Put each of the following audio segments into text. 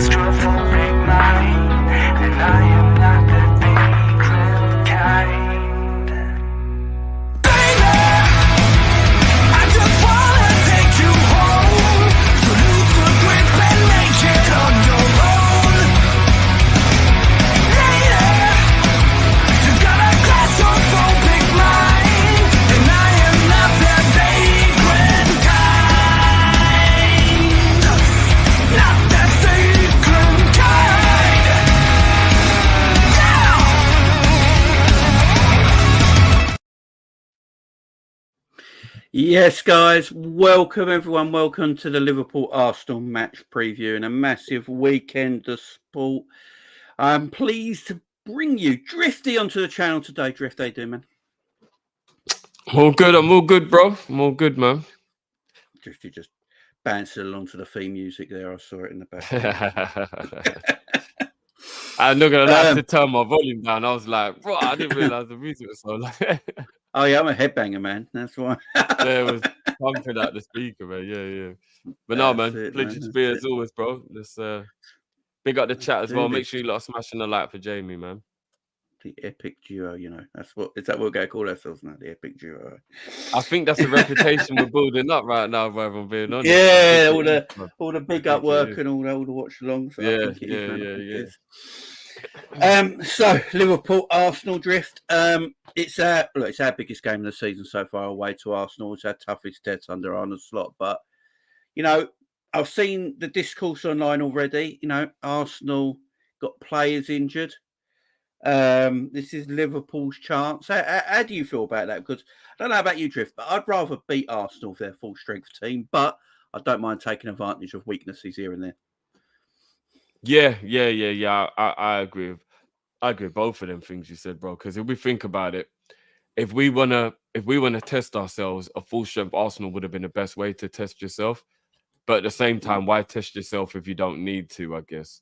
claustrophobic mind, and I am not the weakling kind. Baby, I just wanna take you home, so lose the grip and make it on your own. Lady, you got a claustrophobic mind, and I am not the vagrant kind. Not the vagrant kind. Yes, guys, welcome everyone. Welcome to the Liverpool Arsenal match preview and a massive weekend of sport. I'm pleased to bring you Drifty onto the channel today. Drift, how you doing, man? All good. I'm all good, bro. I'm all good, man. Drifty just bouncing along to the theme music there. I saw it in the back. I'm not gonna lie, to turn my volume down. I was like, bro, I didn't realize the music was so loud. Oh yeah, I'm a headbanger, man. That's why. Yeah, it was pumping out the speaker, man. Yeah. But no, man, pleasure to be as always, bro. Let's big up the chat as well. Make sure you lot are smashing the like for Jamie, man. The epic duo, you know. That's what is that what we're gonna call ourselves now? The epic duo. I think that's a reputation we're building up right now, bro. If I'm being honest. Yeah, all the big up work and all the watch alongs. Yeah. So Liverpool Arsenal drift. It's our biggest game of the season so far away to Arsenal. It's our toughest test under Arne Slot. But you know, I've seen the discourse online already. You know, Arsenal got players injured. This is Liverpool's chance. How do you feel about that? Because I don't know about you, Drift, but I'd rather beat Arsenal with their full strength team. But I don't mind taking advantage of weaknesses here and there. Yeah. I agree. I agree with both of them things you said, bro. Because if we think about it, if we wanna test ourselves, a full strength Arsenal would have been the best way to test yourself. But at the same time, why test yourself if you don't need to? I guess.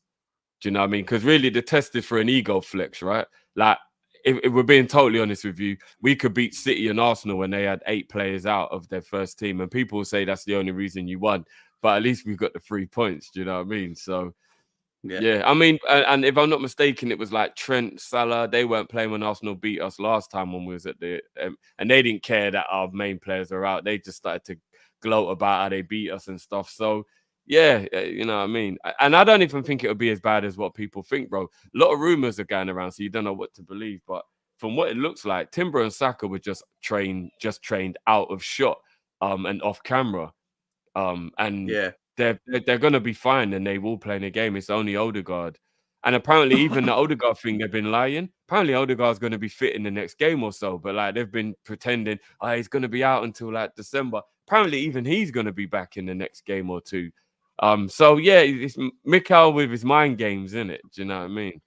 Do you know what I mean? Because really, the test is for an ego flex, right? Like, if we're being totally honest with you, we could beat City and Arsenal when they had 8 players out of their first team, and people will say that's the only reason you won. But at least we've got the 3 points. Do you know what I mean? So. Yeah. I mean, and if I'm not mistaken, it was like Trent, Salah. They weren't playing when Arsenal beat us last time when we was at the, and they didn't care that our main players are out. They just started to gloat about how they beat us and stuff. So yeah, you know what I mean. And I don't even think it would be as bad as what people think, bro. A lot of rumors are going around, so you don't know what to believe. But from what it looks like, Timber and Saka were just trained out of shot, and off camera, and yeah. They're going to be fine and they will play in the game. It's only Odegaard. And apparently even the Odegaard thing, they've been lying. Apparently Odegaard's going to be fit in the next game or so. But like they've been pretending, he's going to be out until like December. Apparently even he's going to be back in the next game or two. So yeah, it's Mikel with his mind games, isn't it? Do you know what I mean?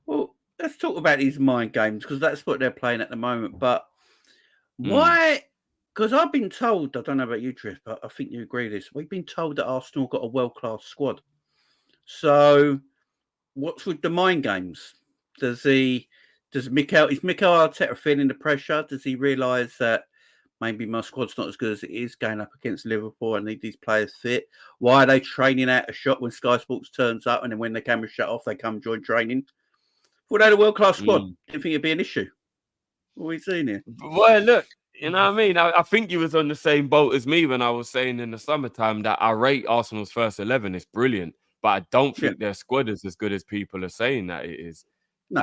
Well, let's talk about these mind games because that's what they're playing at the moment. But why... Because I've been told, I don't know about you, Drift, but I think you agree with this. We've been told that Arsenal got a world-class squad. So what's with the mind games? Is Mikel Arteta feeling the pressure? Does he realise that maybe my squad's not as good as it is going up against Liverpool? I need these players fit. Why are they training out a shot when Sky Sports turns up and then when the cameras shut off, they come join training? Well, they had a world-class squad. Didn't think it'd be an issue. What are we seeing here? Well, look. You know what I mean? I think you was on the same boat as me when I was saying in the summertime that I rate Arsenal's first 11. It's brilliant, but I don't think their squad is as good as people are saying that it is. No.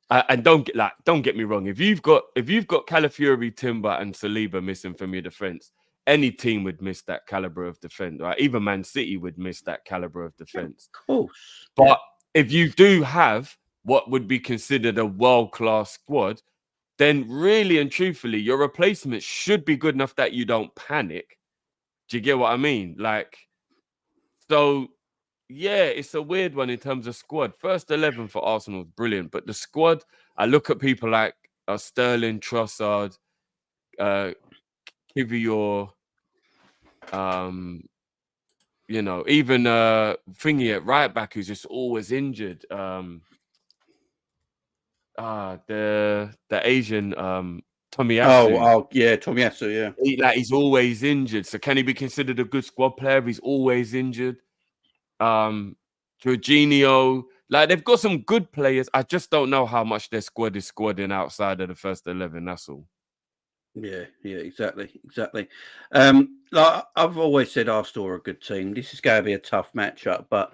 And don't get me wrong. If you've got Calafiori, Timber, and Saliba missing from your defense, any team would miss that caliber of defense, right? Even Man City would miss that caliber of defense. Of course. But if you do have what would be considered a world-class squad, then really and truthfully, your replacements should be good enough that you don't panic. Do you get what I mean? Like, so, yeah, it's a weird one in terms of squad. First 11 for Arsenal is brilliant, but the squad, I look at people like Sterling, Trossard, Kivior, you know, even Thingy at right back who's just always injured. The Asian Tomiyasu. Oh yeah, Tomiyasu, yeah. He's always injured. So can he be considered a good squad player if he's always injured? Jorginho. Like, they've got some good players. I just don't know how much their squad is squadding outside of the first 11. That's all. Yeah, exactly. Like I've always said, Arsenal are a good team. This is going to be a tough matchup, but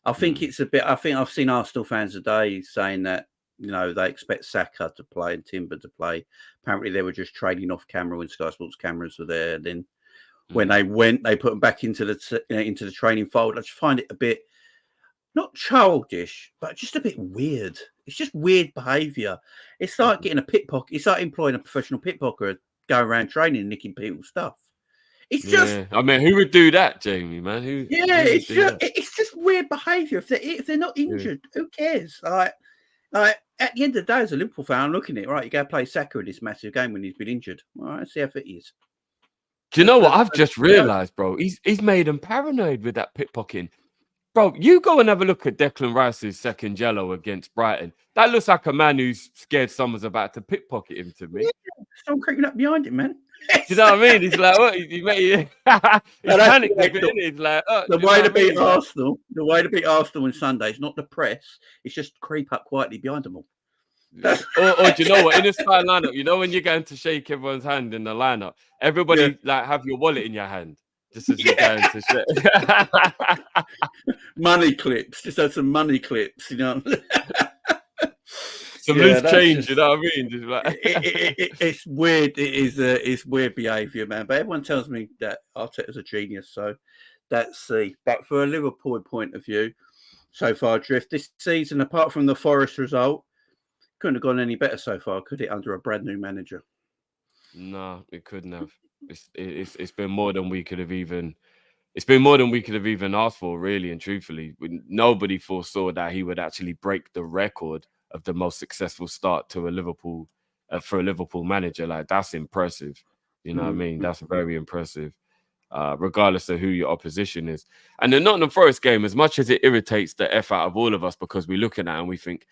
I think it's a bit. I think I've seen Arsenal fans today saying that they expect Saka to play and Timber to play. Apparently, they were just trading off camera when Sky Sports cameras were there. Then when they went, they put them back into the training fold. I just find it a bit not childish, but just a bit weird. It's just weird behaviour. It's like getting a pickpocket. It's like employing a professional pickpocket going around training and nicking people's stuff. It's just. I mean, who would do that, Jamie? Man, who? It's just weird behaviour. If they're not injured, who cares? Like at the end of the day, as a Liverpool fan, I'm looking at it. Right, you go play Saka in this massive game when he's been injured. All right, see how fit he is. Do you know what I've just realised, bro? He's made them paranoid with that pickpocketing. Bro, you go and have a look at Declan Rice's second yellow against Brighton. That looks like a man who's scared someone's about to pickpocket him to me. Yeah, stop creeping up behind him, man. Do you know what I mean? He's like, what? He's panicked a bit, isn't he? He's like, the way to beat Arsenal, the way to beat Arsenal on Sunday is not the press. It's just creep up quietly behind them all. Or do you know what? In the sky lineup, when you're going to shake everyone's hand in the lineup, everybody like have your wallet in your hand. Just as you're going to shake. Money clips. Just have some money clips, Some loose change, you know what I mean? Just like it's weird. It's weird behaviour, man. But everyone tells me that Arteta's a genius, so let's see. But for a Liverpool point of view, so far, Drift, this season, apart from the Forest result, couldn't have gone any better so far, could it, under a brand new manager? No, it couldn't have. It's been more than we could have even. It's been more than we could have even asked for, really and truthfully. Nobody foresaw that he would actually break the record of the most successful start to a Liverpool for a Liverpool manager. Like, that's impressive. You know what I mean? That's very impressive, regardless of who your opposition is. And the Nottingham Forest game, as much as it irritates the F out of all of us because we look at that and we think,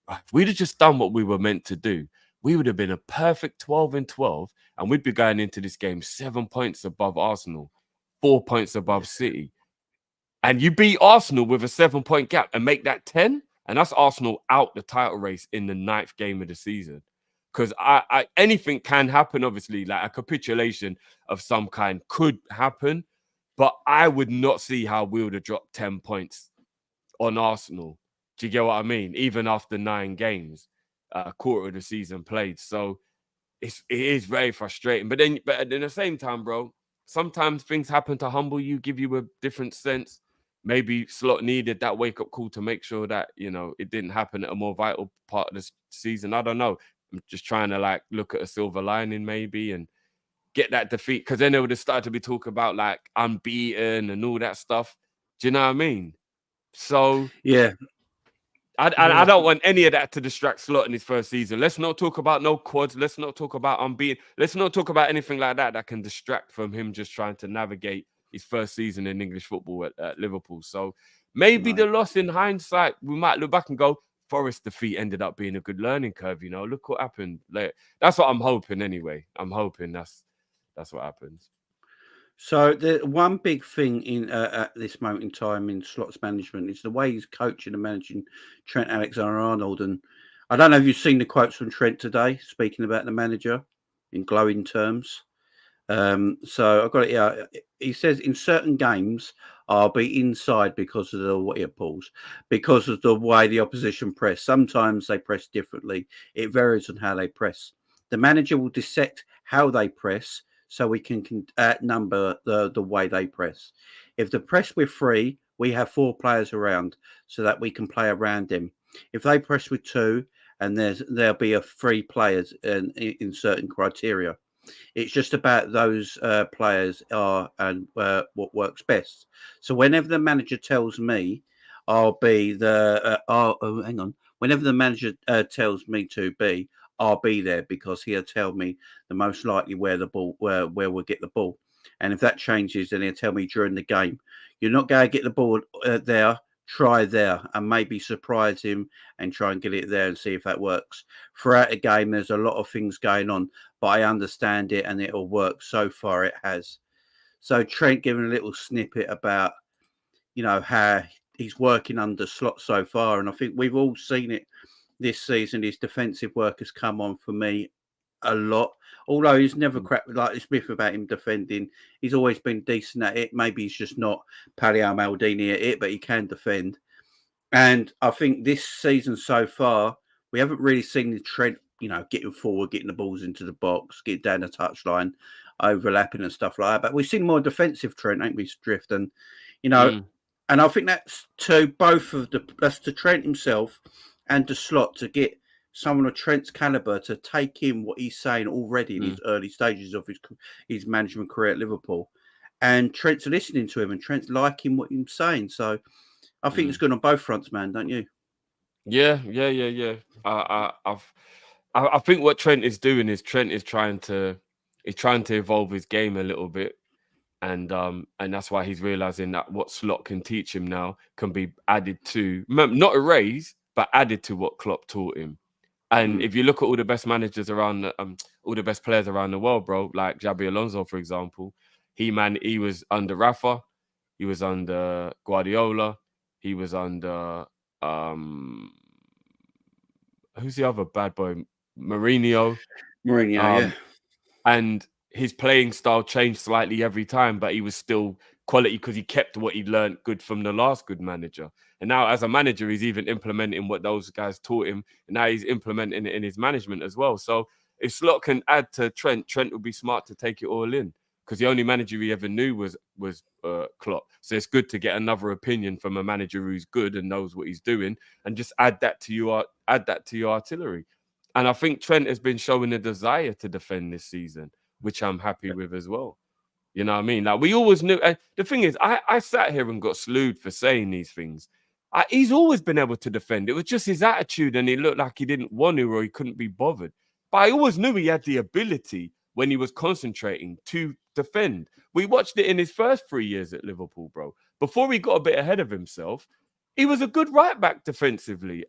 if we'd have just done what we were meant to do, we would have been a perfect 12-12, and we'd be going into this game 7 points above Arsenal, 4 points above City. And you beat Arsenal with a 7-point gap and make that 10, and that's Arsenal out the title race in the 9th game of the season. Because anything can happen, obviously, like a capitulation of some kind could happen, but I would not see how we would have dropped 10 points on Arsenal. Do you get what I mean? Even after 9 games, a quarter of the season played. So it is very frustrating. But at the same time, bro, sometimes things happen to humble you, give you a different sense. Maybe Slot needed that wake-up call to make sure that, it didn't happen at a more vital part of the season. I don't know. I'm just trying to, look at a silver lining maybe and get that defeat. Because then they would have started to be talking about, unbeaten and all that stuff. Do you know what I mean? So... yeah. I don't want any of that to distract Slot in his first season. Let's not talk about no quads. Let's not talk about unbeaten. Let's not talk about anything like that can distract from him just trying to navigate his first season in English football at Liverpool. So maybe the loss in hindsight, we might look back and go, Forest defeat ended up being a good learning curve. Look what happened. That's what I'm hoping anyway. I'm hoping that's what happens. So the one big thing in at this moment in time in Slot's management is the way he's coaching and managing Trent Alexander-Arnold. And I don't know if you've seen the quotes from Trent today speaking about the manager in glowing terms. So I've got it here. He says in certain games I'll be inside because of the way the opposition press. Sometimes they press differently. It varies on how they press. The manager will dissect how they press, so we can number the way they press. If the press with 3, we have 4 players around so that we can play around them. If they press with 2, and there'll be 3 players in certain criteria. It's just about those players and what works best. So whenever the manager tells me I'll be whenever the manager tells me to be, I'll be there because he'll tell me the most likely where we'll get the ball. And if that changes, then he'll tell me during the game, you're not going to get the ball there, try there, and maybe surprise him and try and get it there and see if that works. Throughout a game, there's a lot of things going on, but I understand it and it'll work. So far, it has. So Trent giving a little snippet about, how he's working under Slot so far. And I think we've all seen it this season. His defensive work has come on for me a lot. Although he's never cracked like this myth about him defending. He's always been decent at it. Maybe he's just not Paleo Maldini at it, but he can defend. And I think this season so far, we haven't really seen the Trent, getting forward, getting the balls into the box, getting down the touchline, overlapping and stuff like that. But we've seen more defensive Trent, ain't we, Drift? And, and I think that's to that's to Trent himself and to Slot to get someone of Trent's caliber to take in what he's saying already in his early stages of his management career at Liverpool. And Trent's listening to him and Trent's liking what he's saying. So I think it's good on both fronts, man, don't you? Yeah. I think what Trent is doing is Trent is trying to evolve his game a little bit. And that's why he's realizing that what Slot can teach him now can be added to, not erased, but added to what Klopp taught him. And if you look at all the best managers around, all the best players around the world, bro, like Xabi Alonso, for example, he was under Rafa, he was under Guardiola, he was under who's the other bad boy? Mourinho, yeah. And his playing style changed slightly every time, but he was still quality because he kept what he learned good from the last good manager. And now as a manager, he's even implementing what those guys taught him. And now he's implementing it in his management as well. So if Slot can add to Trent would be smart to take it all in, because the only manager he ever knew was Klopp. So it's good to get another opinion from a manager who's good and knows what he's doing, and just add that to your artillery. And I think Trent has been showing a desire to defend this season, which I'm happy with as well. You know what I mean? Like, we always knew. The thing is, I sat here and got slewed for saying these things. He's always been able to defend. It was just his attitude, and it looked like he didn't want to, or he couldn't be bothered. But I always knew he had the ability when he was concentrating to defend. We watched it in his first 3 years at Liverpool, bro. Before he got a bit ahead of himself, he was a good right back defensively.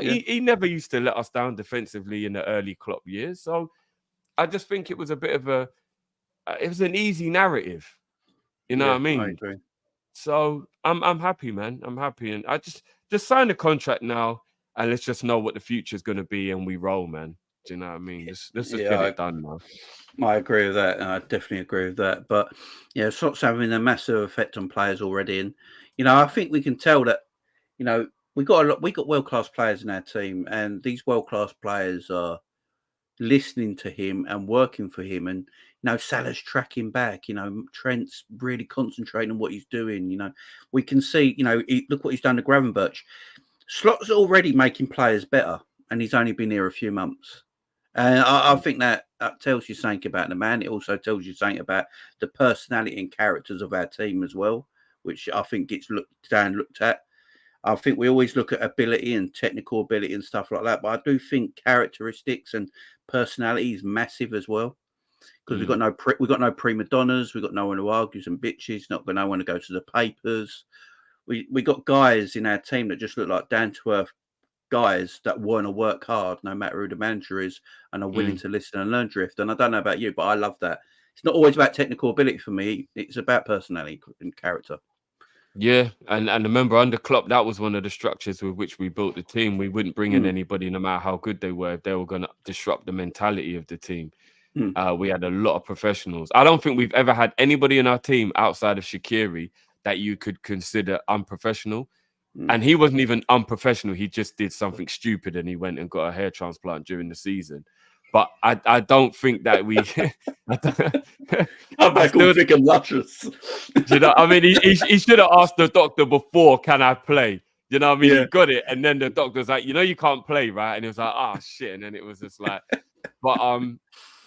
He never used to let us down defensively in the early Klopp years. So I just think it was a bit of it was an easy narrative. You know what I mean? I agree. So I'm happy, man. I'm happy. And I just sign the contract now, and let's just know what the future is going to be, and we roll, man. Do you know what I mean? Let's just get it done, man. I agree with that. I definitely agree with that. But yeah, Slot's having a massive effect on players already. And, I think we can tell that, we got world-class players in our team, and these world-class players are listening to him and working for him. And, Salah's tracking back, Trent's really concentrating on what he's doing. We can see, look what he's done to Gravenberch. Slot's already making players better, and he's only been here a few months. And I think that tells you something about the man. It also tells you something about the personality and characters of our team as well, which I think gets looked at. I think we always look at ability and technical ability and stuff like that, but I do think characteristics and personality is massive as well. Because we've got no prima donnas, we've got no one who argues and bitches, not got no one to go to the papers. We got guys in our team that just look like down to earth guys that want to work hard no matter who the manager is, and are willing to listen and learn, Drift. And I don't know about you, but I love that. It's not always about technical ability for me. It's about personality and character. Yeah, and remember, under Klopp, that was one of the structures with which we built the team. We wouldn't bring in anybody, no matter how good they were, if they were going to disrupt the mentality of the team. We had a lot of professionals. I don't think we've ever had anybody in our team outside of Shaqiri that you could consider unprofessional. And he wasn't even unprofessional. He just did something stupid, and he went and got a hair transplant during the season. But I don't think that we. I'm still thinking luscious. You know, I mean, he should have asked the doctor before, "Can I play?" You know what I mean? Yeah. He got it, and then the doctor's like, "You can't play, right?" And he was like, "Oh shit!" And then it was just like, but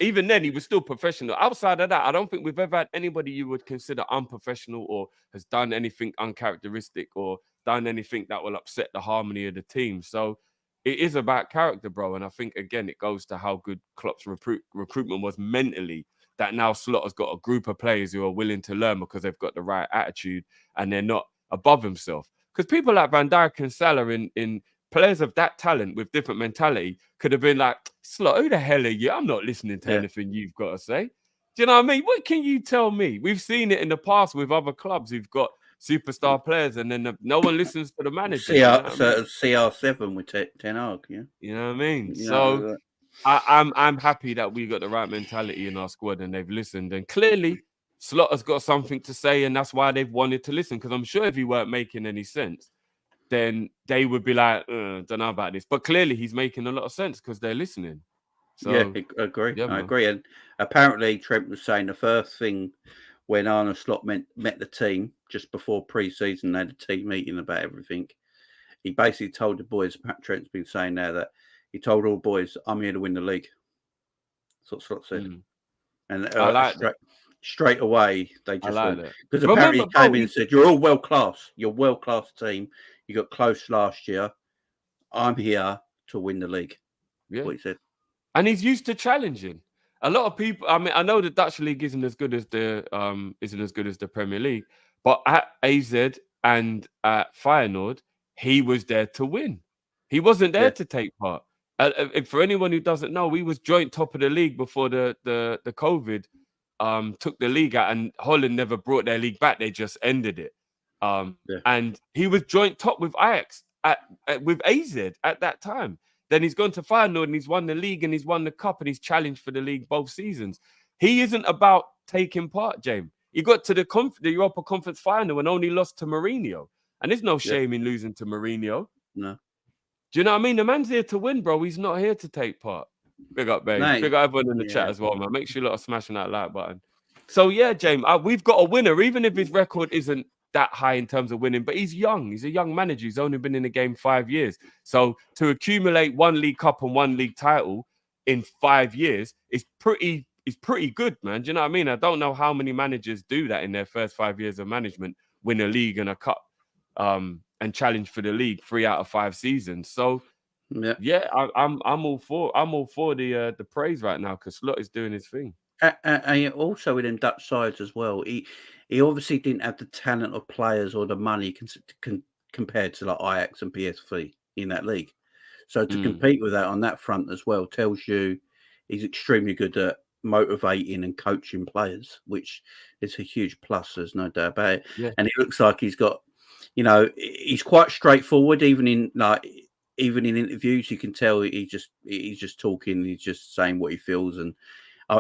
even then, he was still professional. Outside of that, I don't think we've ever had anybody you would consider unprofessional or has done anything uncharacteristic or done anything that will upset the harmony of the team. So it is about character, bro. And I think, again, it goes to how good Klopp's recruitment was mentally, that now Slot has got a group of players who are willing to learn because they've got the right attitude and they're not above himself. Because people like Van Dijk and Salah in players of that talent with different mentality could have been like, Slot, who the hell are you? I'm not listening to anything you've got to say. Do you know what I mean? What can you tell me? We've seen it in the past with other clubs who've got superstar players, and then no one listens to the manager. You know what I mean? CR7 with Ten Hag, yeah. You know what I mean? You So know, I'm happy that we got the right mentality in our squad and they've listened. And clearly, Slot has got something to say, and that's why they've wanted to listen. Because I'm sure if he weren't making any sense, then they would be like, don't know about this. But clearly, he's making a lot of sense because they're listening. So, yeah, I agree. yeah, I man. agree. And apparently, Trent was saying the first thing when Arne Slot met the team just before pre-season, they had a team meeting about everything. He basically told the boys, Trent's been saying now that he told all boys, I'm here to win the league. That's what Slot said. And I like that. straight away, they I just like went. that. Because apparently Remember, he came bro, in and said, you're all world-class. You're a world-class team. You got close last year. I'm here to win the league. Yeah. That's what he said. And he's used to challenging. A lot of people. I mean, I know the Dutch league isn't as good as the Premier League, but at AZ and at Feyenoord, he was there to win. He wasn't there to take part. For anyone who doesn't know, we was joint top of the league before the COVID took the league out, and Holland never brought their league back. They just ended it. And he was joint top with Ajax with AZ at that time. Then he's gone to Feyenoord and he's won the league and he's won the cup and he's challenged for the league both seasons. He isn't about taking part, James. He got to the Europa Conference final and only lost to Mourinho. And there's no shame in losing to Mourinho. No. Do you know what I mean? The man's here to win, bro. He's not here to take part. Big up, babe. No. Big up everyone in the chat as well, man. Make sure you lot are smashing that like button. So, yeah, James, we've got a winner, even if his record isn't that high in terms of winning, but he's young. He's a young manager. He's only been in the game 5 years. So to accumulate 1 League Cup and 1 league title in 5 years is pretty good, man. Do you know what I mean? I don't know how many managers do that in their first 5 years of management, win a league and a cup, and challenge for the league 3 out of 5 seasons. So yeah, I'm all for the praise right now because Slot is doing his thing. And also with them Dutch sides as well, he obviously didn't have the talent of players or the money compared to like Ajax and PSV in that league. So to compete with that on that front as well tells you he's extremely good at motivating and coaching players, which is a huge plus. There's no doubt about it. Yeah. And it looks like he's got, he's quite straightforward. Even in interviews, you can tell he's just talking. He's just saying what he feels and.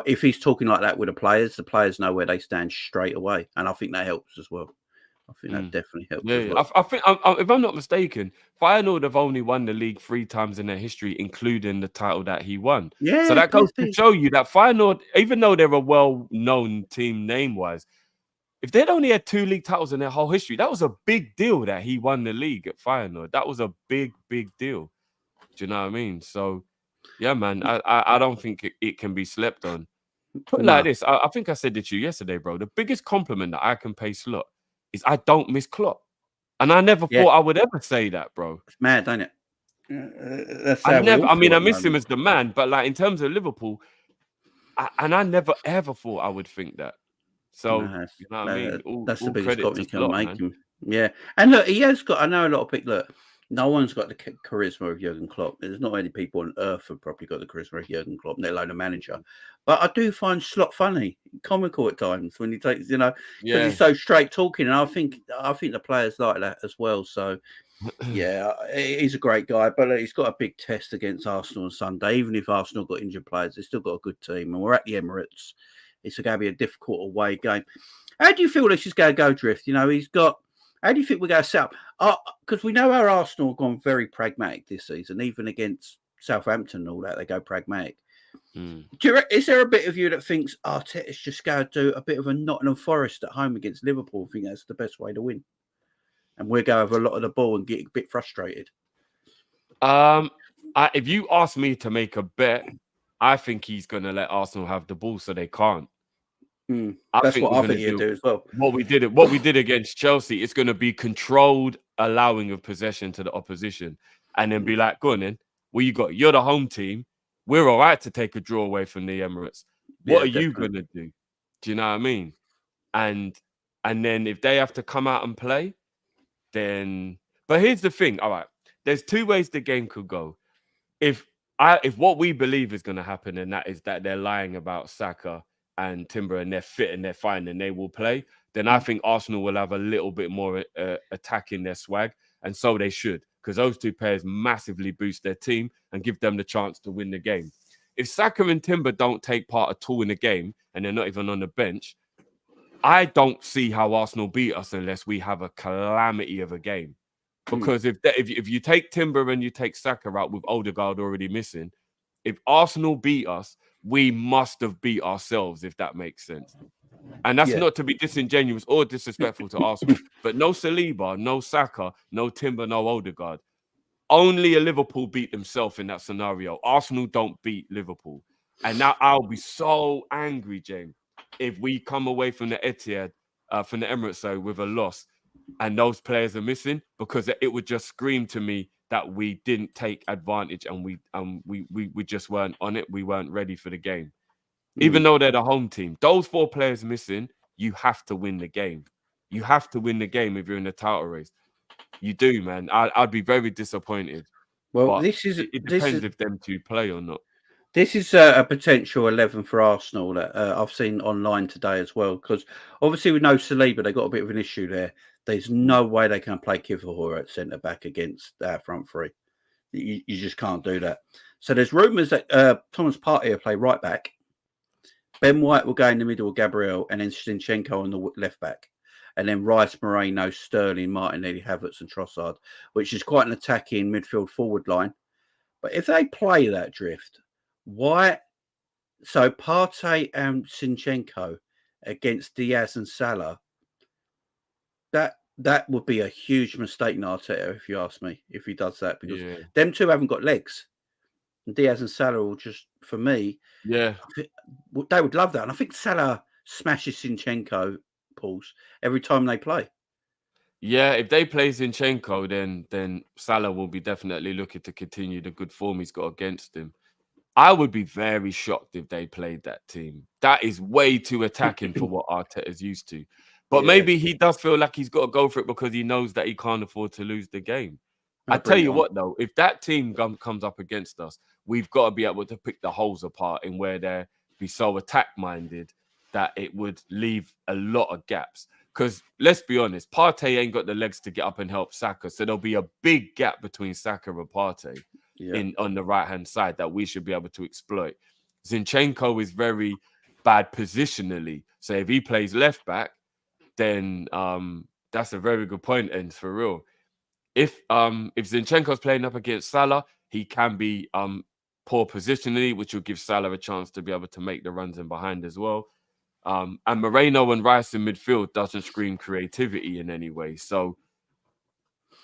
If he's talking like that with the players know where they stand straight away, and I think that helps as well. I think that definitely helps. As well. I think if I'm not mistaken, Feyenoord have only won the league 3 times in their history, including the title that he won. Yeah, so that goes to show you that Feyenoord, even though they're a well-known team name-wise, if they'd only had 2 league titles in their whole history, that was a big deal that he won the league at Feyenoord. That was a big deal. Do you know what I mean? So. Yeah, man. I don't think it can be slept on. Put it like this. I think I said it to you yesterday, bro. The biggest compliment that I can pay Slot is I don't miss Klopp. And I never thought I would ever say that, bro. It's mad, ain't it? I miss him as the man, but like in terms of Liverpool, I never ever thought I would think that. So, you know what I mean? That's the biggest compliment you can make him. Yeah. And look, he has got, I know a lot of people, look, no one's got the charisma of Jurgen Klopp. There's not many people on earth who've probably got the charisma of Jurgen Klopp, let alone a manager. But I do find Slot funny, comical at times when he takes, because he's so straight talking. And I think the players like that as well. So, yeah, he's a great guy. But he's got a big test against Arsenal on Sunday. Even if Arsenal got injured players, they've still got a good team. And we're at the Emirates. It's going to be a difficult away game. How do you feel this is going to go, Drift? How do you think we're going to set up? Because we know our Arsenal have gone very pragmatic this season, even against Southampton and all that, they go pragmatic. Is there a bit of you that thinks Arteta's just going to do a bit of a Nottingham Forest at home against Liverpool? I think that's the best way to win. And we'll go over a lot of the ball and get a bit frustrated. If you ask me to make a bet, I think he's going to let Arsenal have the ball so they can't. That's what I think he'll do as well. What we did against Chelsea, it's going to be controlled allowing of possession to the opposition, and then be like, go on then, what you got? You're the home team. We're all right to take a draw away from the Emirates. What are you going to do? Do you know what I mean? And then if they have to come out and play, then. But here's the thing. All right, there's 2 ways the game could go. If what we believe is going to happen, and that is that they're lying about Saka and Timber and they're fit and they're fine and they will play, then I think Arsenal will have a little bit more attack in their swag, and so they should, because those two pairs massively boost their team and give them the chance to win the game. If Saka and Timber don't take part at all in the game and they're not even on the bench, I don't see how Arsenal beat us unless we have a calamity of a game. Because if you take Timber and you take Saka out with Odegaard already missing, if Arsenal beat us, we must have beat ourselves, if that makes sense. And that's not to be disingenuous or disrespectful to Arsenal, but no Saliba, no Saka, no Timber, no Odegaard. Only a Liverpool beat themselves in that scenario. Arsenal don't beat Liverpool. And now I'll be so angry, James, if we come away from the Etihad, from the Emirates, sorry, with a loss and those players are missing, because it would just scream to me that we didn't take advantage and we just weren't on it. We weren't ready for the game. Even though they're the home team, those 4 players missing, you have to win the game. You have to win the game if you're in the title race. You do, man. I'd be very disappointed. Well, but it depends if them two play or not. This is a potential 11 for Arsenal that I've seen online today as well. Because obviously with no Saliba, they've got a bit of an issue there. There's no way they can play Kivior at centre back against our front three. You just can't do that. So there's rumours that Thomas Partey will play right back. Ben White will go in the middle with Gabriel, and then Zinchenko on the left back. And then Rice, Moreno, Sterling, Martinelli, Havertz and Trossard, which is quite an attacking midfield forward line. But if they play that drift, why? So Partey and Zinchenko against Diaz and Salah, that would be a huge mistake in Arteta, if you ask me, if he does that, because them two haven't got legs. And Diaz and Salah will just, for me, they would love that. And I think Salah smashes Zinchenko, Pauls, every time they play. Yeah, if they play Zinchenko, then Salah will be definitely looking to continue the good form he's got against him. I would be very shocked if they played that team. That is way too attacking for what Arteta's used to. But maybe he does feel like he's got to go for it because he knows that he can't afford to lose the game. I tell you what, though, if that team comes up against us, we've got to be able to pick the holes apart in where they're be so attack-minded that it would leave a lot of gaps. Because let's be honest, Partey ain't got the legs to get up and help Saka. So there'll be a big gap between Saka and Partey on the right-hand side that we should be able to exploit. Zinchenko is very bad positionally. So if he plays left back, then that's a very good point, and for real. If Zinchenko's playing up against Salah, he can be poor positionally, which will give Salah a chance to be able to make the runs in behind as well. And Moreno and Rice in midfield doesn't scream creativity in any way. So,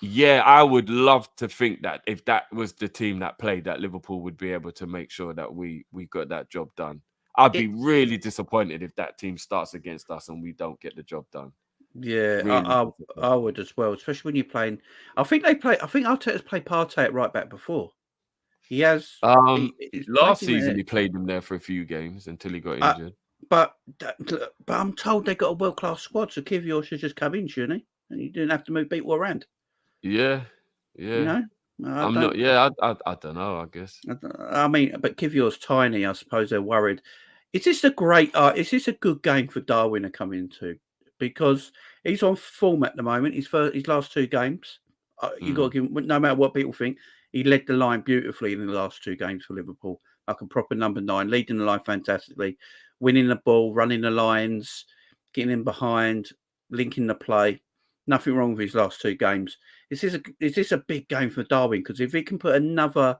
yeah, I would love to think that if that was the team that played, that Liverpool would be able to make sure that we got that job done. I'd be really disappointed if that team starts against us and we don't get the job done. Yeah, really I would as well, especially when you're playing. I think Arteta's played Partey at right back before. He has. Last season he played him there for a few games until he got injured. But I'm told they got a world class squad, so Kivior should just come in, shouldn't he? And you didn't have to move people around. Yeah. You know, I'm not. Yeah, I don't know. I guess. I mean, but Kivior's tiny. I suppose they're worried. Is this a good game for Darwin to come into? Because he's on form at the moment. His last 2 games, you got to give him, no matter what people think, he led the line beautifully in the last 2 games for Liverpool, like a proper number 9, leading the line fantastically, winning the ball, running the lines, getting in behind, linking the play. Nothing wrong with his last 2 games. Is this a big game for Darwin? Because if he can put another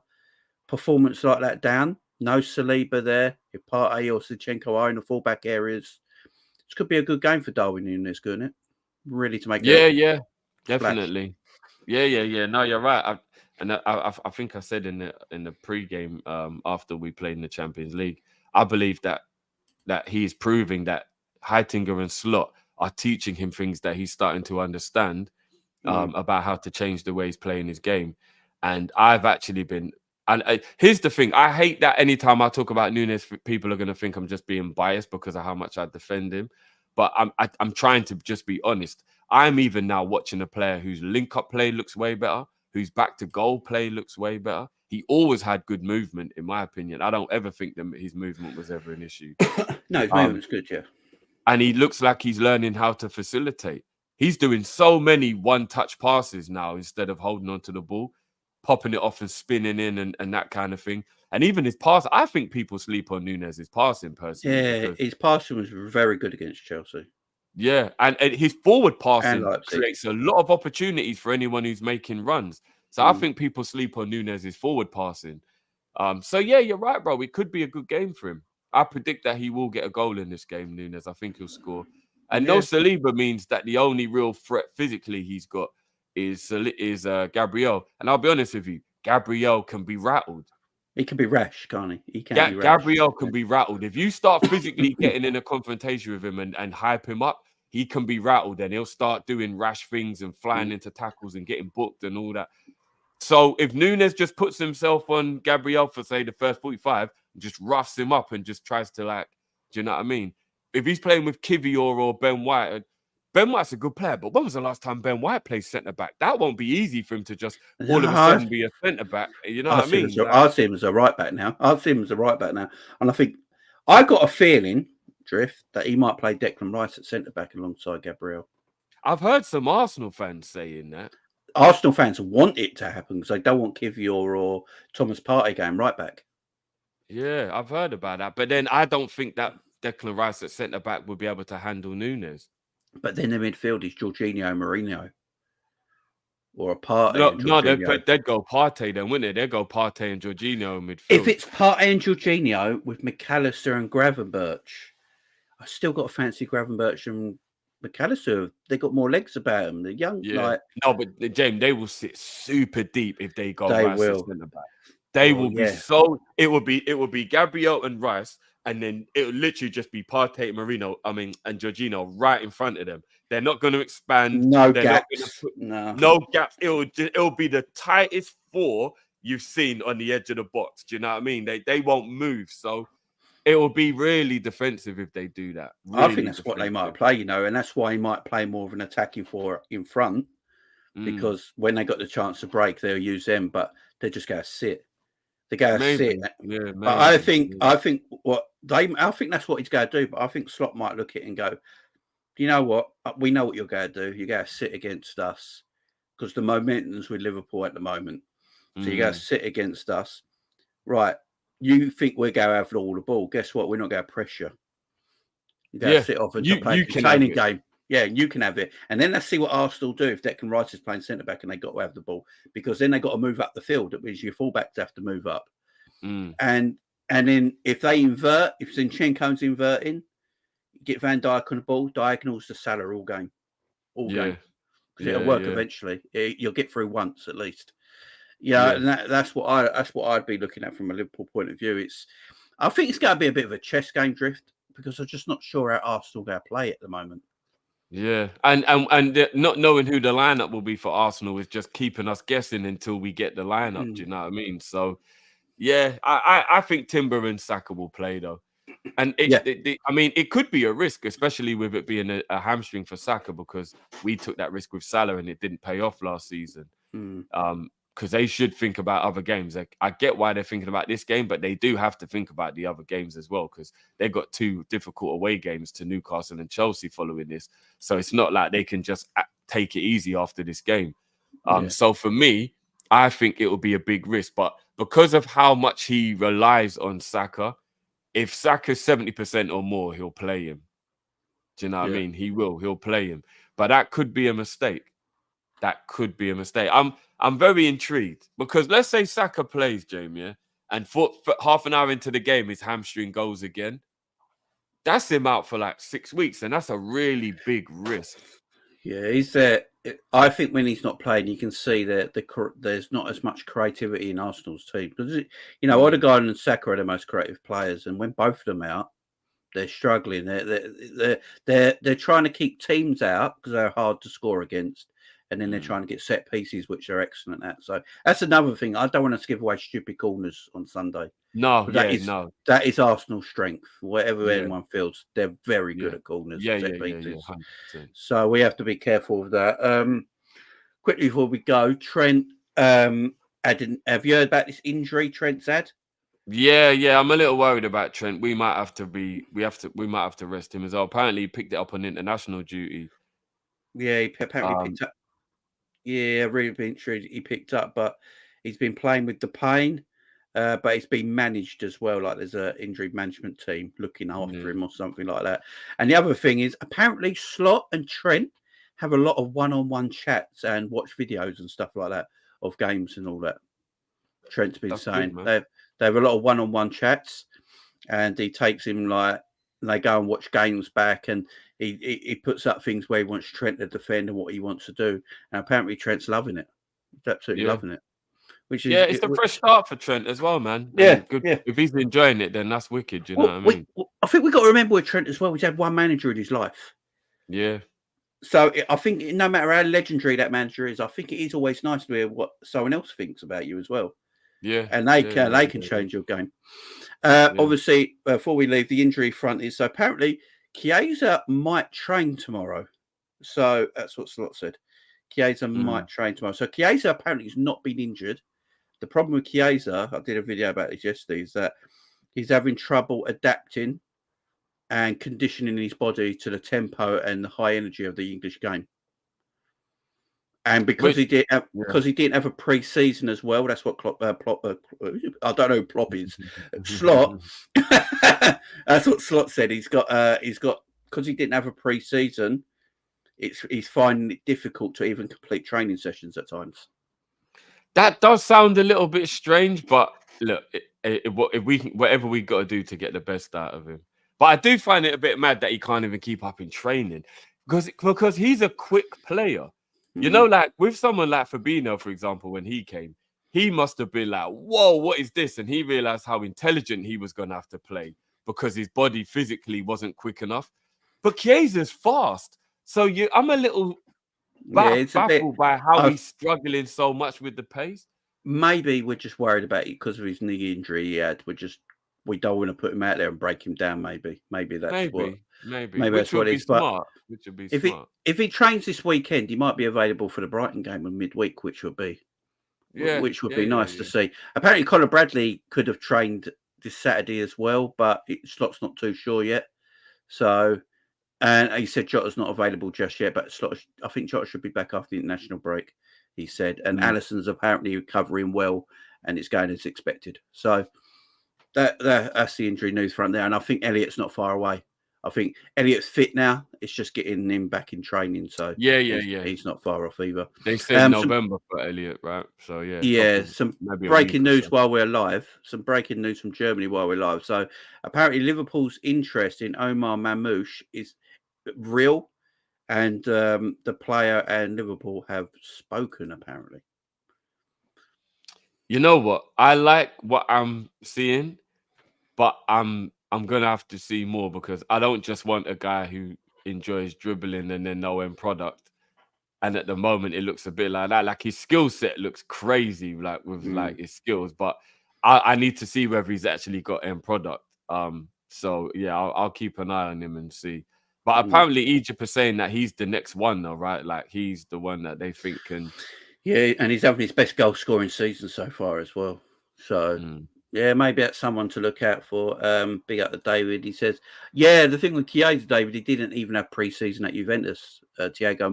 performance like that down, no Saliba there, if Partey or Zinchenko are in the fullback areas, this could be a good game for Darwin Nunez, couldn't it? Really to make definitely. Yeah. No, you're right. I think I said in the pre-game after we played in the Champions League, I believe that he's proving that Heitinga and Slot are teaching him things that he's starting to understand about how to change the way he's playing his game. And I've actually been. And here's the thing. I hate that anytime I talk about Nunez, people are going to think I'm just being biased because of how much I defend him. But I'm trying to just be honest. I'm even now watching a player whose link-up play looks way better, whose back-to-goal play looks way better. He always had good movement, in my opinion. I don't ever think that his movement was ever an issue. No, his movement's good, yeah. and he looks like he's learning how to facilitate. He's doing so many one-touch passes now instead of holding on to the ball, popping it off and spinning in and that kind of thing. And even his pass, I think people sleep on Nunez's passing personally. Yeah, Because, his passing was very good against Chelsea yeah, and his forward and passing Leipzig. creates a lot of opportunities for anyone who's making runs. So I think people sleep on Nunez's forward passing. So yeah, you're right, bro. It could be a good game for him. I predict that he will get a goal in this game, Nunez. I think he'll score. And no Yeah. Saliba means that the only real threat physically he's got is Gabriel. And I'll be honest with you, Gabriel can be rattled. He can be rash, can't he? He can be rash. Gabriel can be rattled. If you start physically getting in a confrontation with him and hype him up, he can be rattled and he'll start doing rash things and flying into tackles and getting booked and all that. So if Nunez just puts himself on Gabriel for, say, the first 45, and just roughs him up and just tries to, like, do you know what I mean? If he's playing with Kivior or Ben White, Ben White's a good player, but when was the last time Ben White played centre-back? That won't be easy for him to just all of a sudden be a centre-back. You know what I mean? I see him as a right-back now. And I think I got a feeling, Drift, that he might play Declan Rice at centre-back alongside Gabriel. I've heard some Arsenal fans saying that. Arsenal fans want it to happen because they don't want Kivior or Thomas Partey going right back. Yeah, I've heard about that. But then I don't think that Declan Rice at centre-back would be able to handle Nunez. But then the midfield is Jorginho, Mourinho, or a Partey. No, they'd go Partey then, wouldn't they? They'd go Partey and Jorginho in midfield. If it's Partey and Jorginho with McAllister and Gravenberch, I still got to fancy Gravenberch and McAllister. They got more legs about them. They're young. Yeah. No, but James, they will sit super deep if they go They Rice will. centre-back. They will be so. It will be Gabriel and Rice, and then it will literally just be Partey, and Jorginho right in front of them. They're not going to expand. No They're gaps. No gaps. It'll be the tightest four you've seen on the edge of the box. Do you know what I mean? They won't move. So it will be really defensive if they do that. Really I think that's what they might play, and that's why he might play more of an attacking four in front, because when they got the chance to break, they'll use them, but they're just going to sit. They're going to sit. Yeah, but I think that's what he's going to do. But I think Slot might look at it and go, you know what? We know what you're going to do. You're going to sit against us because the momentum's with Liverpool at the moment. So you're going to sit against us. Right. You think we're going to have all the ball. Guess what? We're not going to pressure. You're going to sit off and play a training game. Yeah, you can have it. And then let's see what Arsenal do if Declan Rice is playing centre-back and they got to have the ball. Because then they got to move up the field. That means your fullbacks have to move up. And then if they invert, if Zinchenko's inverting, get Van Dijk on the ball, diagonals to Salah all game. Game. Because it'll work eventually. You'll get through once at least. And that's what I'd be looking at from a Liverpool point of view. I think it's going to be a bit of a chess game, Drift, because I'm just not sure how Arsenal going to play at the moment. Yeah, and not knowing who the lineup will be for Arsenal is just keeping us guessing until we get the lineup. Do you know what I mean? So, yeah, I think Timber and Saka will play though, and it could be a risk, especially with it being a hamstring for Saka, because we took that risk with Salah and it didn't pay off last season. Because they should think about other games. Like, I get why they're thinking about this game, but they do have to think about the other games as well, because they've got 2 difficult away games to Newcastle and Chelsea following this. So it's not like they can just take it easy after this game. So for me, I think it will be a big risk. But because of how much he relies on Saka, if Saka's 70% or more, he'll play him. Do you know what I mean? He'll play him. But that could be a mistake. I'm very intrigued because let's say Saka plays, Jamie, and for half an hour into the game, his hamstring goes again. That's him out for like 6 weeks, and that's a really big risk. Yeah, he's there. I think when he's not playing, you can see that there's not as much creativity in Arsenal's team. Because, Odegaard and Saka are the most creative players, and when both of them out, they're struggling. They're trying to keep teams out because they're hard to score against. And then they're trying to get set pieces, which they're excellent at. So that's another thing. I don't want us to give away stupid corners on Sunday. That is Arsenal's strength. Whatever anyone feels, they're very good at corners. Set pieces. 100%. So we have to be careful of that. Quickly before we go, Trent, have you heard about this injury Trent's had? Yeah. I'm a little worried about Trent. We might have to rest him as well. Apparently, he picked it up on international duty. Yeah, he apparently picked up. Yeah, really been true. He picked up, but he's been playing with the pain. But it's been managed as well. Like there's a injury management team looking after him or something like that. And the other thing is, apparently, Slot and Trent have a lot of one-on-one chats and watch videos and stuff like that of games and all that. Trent's been saying they have a lot of one-on-one chats, and he takes him like they go and watch games back, and he puts up things where he wants Trent to defend and what he wants to do. And apparently, Trent's loving it. He's absolutely loving it. Which is it's a fresh start for Trent as well, man. Yeah, good. Yeah. If he's enjoying it, then that's wicked. You know what I mean? I think we've got to remember with Trent as well. He's had one manager in his life. Yeah. So I think no matter how legendary that manager is, I think it is always nice to hear what someone else thinks about you as well. Yeah. And they can change your game. Obviously, before we leave, the injury front is so apparently Chiesa might train tomorrow. So that's what Slot said. Chiesa might train tomorrow. So Chiesa apparently has not been injured. The problem with Chiesa, I did a video about this yesterday, is that he's having trouble adapting and conditioning his body to the tempo and the high energy of the English game. And because he didn't have a pre-season as well, that's what I don't know who Plop is. Slot. That's what Slot said. He's got because he didn't have a pre-season. He's finding it difficult to even complete training sessions at times. That does sound a little bit strange, but look, if we whatever we got to do to get the best out of him. But I do find it a bit mad that he can't even keep up in training because he's a quick player. You know, like with someone like Fabinho, for example, when he came, he must have been like, whoa, what is this? And he realized how intelligent he was going to have to play because his body physically wasn't quick enough. But Chiesa's fast. So I'm a little baffled by how he's struggling so much with the pace. Maybe we're just worried about it because of his knee injury he had. We don't want to put him out there and break him down. Maybe that's what. Maybe that's what it is. But if he trains this weekend, he might be available for the Brighton game on midweek, which would be nice to see. Apparently, Conor Bradley could have trained this Saturday as well, but Slot's not too sure yet. So, and he said Jota's not available just yet, but I think Jota should be back after the international break. He said, and Alisson's apparently recovering well, and it's going as expected. So that's the injury news front there, and I think Elliott's not far away. I think Elliott's fit now. It's just getting him back in training. So he's not far off either. They said November for Elliott, right? So some breaking news while we're live. Some breaking news from Germany while we're live. So apparently Liverpool's interest in Omar Mamouche is real, and the player and Liverpool have spoken apparently. You know what? I like what I'm seeing, but I'm gonna have to see more because I don't just want a guy who enjoys dribbling and then no end product. And at the moment, it looks a bit like that. Like his skill set looks crazy, like with like his skills. But I need to see whether he's actually got end product. So yeah, I'll keep an eye on him and see. But apparently, Egypt are saying that he's the next one, though, right? Like he's the one that they think can. Yeah, and he's having his best goal scoring season so far as well. So. Yeah, maybe that's someone to look out for. Big up to David. He says, the thing with Chiesa, David, he didn't even have pre-season at Juventus. Thiago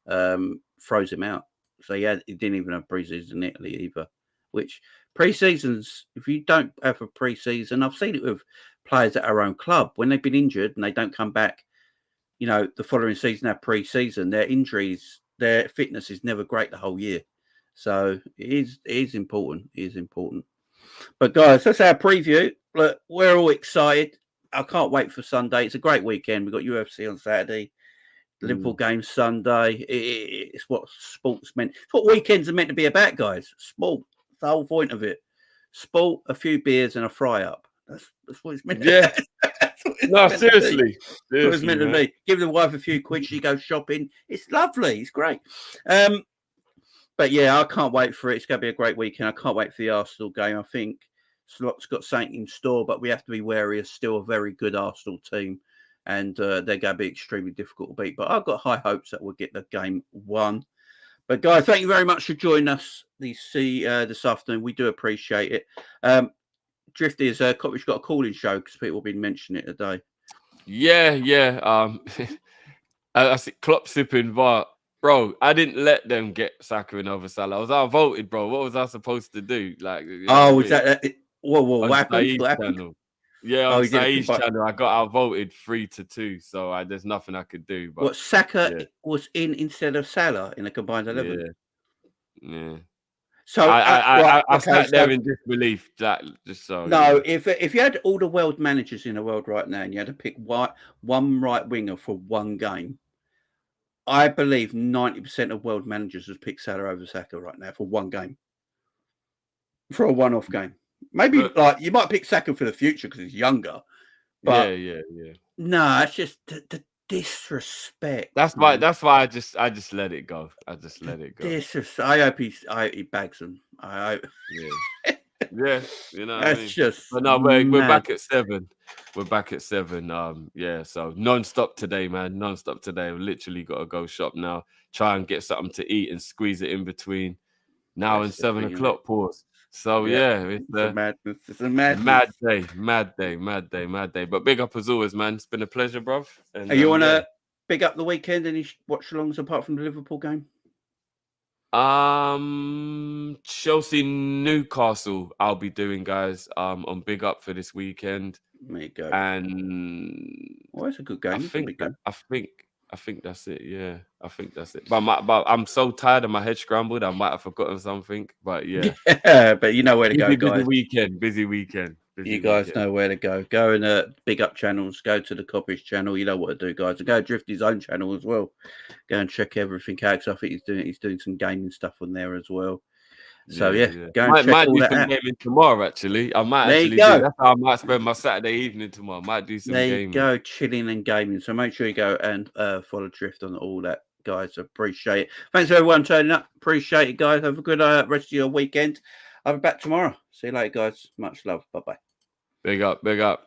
Motta froze him out. So he didn't even have pre-season in Italy either. Which pre-seasons, if you don't have a pre-season, I've seen it with players at our own club. When they've been injured and they don't come back, the following season have pre-season, their injuries, their fitness is never great the whole year. So it is important. It is important. But guys, that's our preview. Look, we're all excited. I can't wait for Sunday. It's a great weekend. We've got UFC on Saturday, Liverpool game Sunday. It's what sport's meant. It's what weekends are meant to be about, guys. Sport. That's the whole point of it. Sport, a few beers, and a fry up. That's what it's meant to be. No, seriously. That's what it's meant to be. Give the wife a few quid, she goes shopping. It's lovely. It's great. But yeah, I can't wait for it. It's going to be a great weekend. I can't wait for the Arsenal game. I think Slot's got something in store, but we have to be wary. It's still a very good Arsenal team, and they're going to be extremely difficult to beat. But I've got high hopes that we'll get the game won. But guys, thank you very much for joining us this afternoon. We do appreciate it. Drifty's Cottage got a calling show because people have been mentioning it today. Yeah. I see Klopp sipping VAR. Bro, I didn't let them get Saka and over Salah. I was outvoted, bro. What was I supposed to do? Like, you know Oh, what is I mean? that? Whoa, On what happened? Saeed's What happened? channel. Yeah, Oh, on he did it Saeed's combined. channel, I got outvoted 3-2. So there's nothing I could do. But What, Saka yeah, was in instead of Salah in a combined 11? yeah. So, right, I okay, sat there so in disbelief. That just so no, you know. if you had all the world managers in the world right now and you had to pick one right winger for one game, I believe 90% of world managers would pick Salah over Saka right now for one game, for a one-off game. Maybe But like you might pick Saka for the future because he's younger, but yeah. no, it's just the disrespect. That's why. Man. That's why I just let it go. I just let it go. Disrespect. I hope he bags them. I hope. Yeah. You know what I That's mean. just. But no, we're mad. back at 7. We're back at 7. Yeah. So non-stop today, man. Non-stop today. I've literally got to go shop now. Try and get something to eat and squeeze it in between now and That's the 7 thing, o'clock. Pause. So yeah, it's a madness. It's a madness. mad day. But big up as always, man. It's been a pleasure, bruv. And Are you want to big up the weekend? Any watch-alongs apart from the Liverpool game? Chelsea Newcastle I'll be doing, guys, on Big Up for this weekend. There you go. And Well, it's a good game. I It's a big game. think that's it. Yeah, I think that's it. But I'm so tired and my head scrambled. I might have forgotten something. But yeah, but you know where to go, guys. Busy weekend. You guys know where to go. Go and big up channels. Go to the Coppish channel. You know what to do, guys. And go Drifty's own channel as well. Go and check everything out. Because I think he's doing some gaming stuff on there as well. So go and check all that out. Gaming tomorrow. Actually, I might there actually you go. do. That's how I might spend my Saturday evening tomorrow. Might do some there gaming. You go, chilling and gaming. So make sure you go and follow Drift on all that, guys. Appreciate it. Thanks everyone turning up. Appreciate it, guys. Have a good rest of your weekend. I'll be back tomorrow. See you later, guys. Much love. Bye bye. Big up.